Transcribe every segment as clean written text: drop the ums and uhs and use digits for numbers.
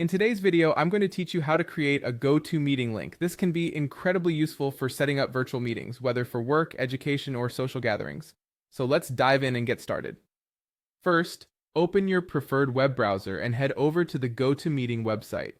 In today's video, I'm going to teach you how to create a GoToMeeting link. This can be incredibly useful for setting up virtual meetings, whether for work, education, or social gatherings. So let's dive in and get started. First, open your preferred web browser and head over to the GoToMeeting website.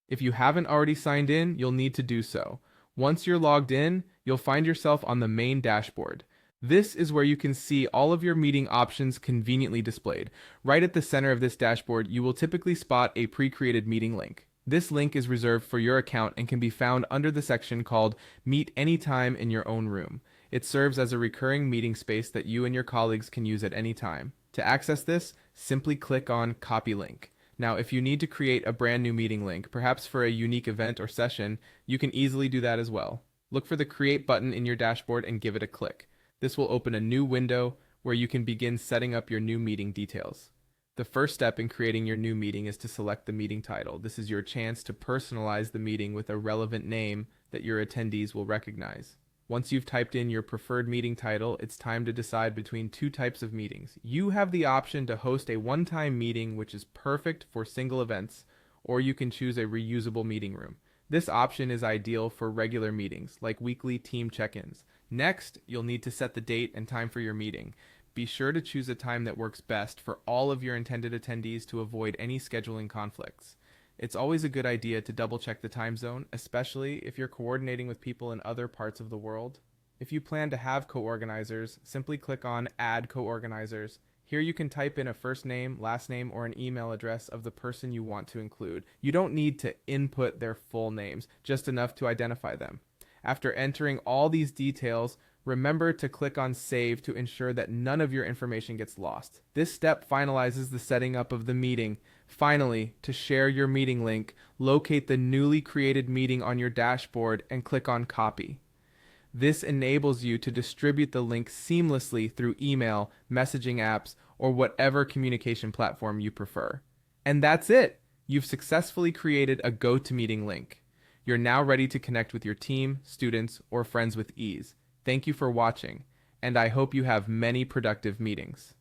If you haven't already signed in, you'll need to do so. Once you're logged in, you'll find yourself on the main dashboard. This is where you can see all of your meeting options conveniently displayed. Right at the center of this dashboard, you will typically spot a pre-created meeting link. This link is reserved for your account and can be found under the section called Meet Anytime in Your Own Room. It serves as a recurring meeting space that you and your colleagues can use at any time. To access this, simply click on Copy Link. Now, if you need to create a brand new meeting link, perhaps for a unique event or session, you can easily do that as well. Look for the Create button in your dashboard and give it a click. This will open a new window where you can begin setting up your new meeting details. The first step in creating your new meeting is to select the meeting title. This is your chance to personalize the meeting with a relevant name that your attendees will recognize. Once you've typed in your preferred meeting title, it's time to decide between two types of meetings. You have the option to host a one-time meeting, which is perfect for single events, or you can choose a reusable meeting room. This option is ideal for regular meetings, like weekly team check-ins. Next, you'll need to set the date and time for your meeting. Be sure to choose a time that works best for all of your intended attendees to avoid any scheduling conflicts. It's always a good idea to double-check the time zone, especially if you're coordinating with people in other parts of the world. If you plan to have co-organizers, simply click on Add Co-organizers. Here you can type in a first name, last name, or an email address of the person you want to include. You don't need to input their full names, just enough to identify them. After entering all these details, remember to click on Save to ensure that none of your information gets lost. This step finalizes the setting up of the meeting. Finally, to share your meeting link, locate the newly created meeting on your dashboard and click on Copy. This enables you to distribute the link seamlessly through email, messaging apps, or whatever communication platform you prefer. And that's it! You've successfully created a GoToMeeting link. You're now ready to connect with your team, students, or friends with ease. Thank you for watching, and I hope you have many productive meetings.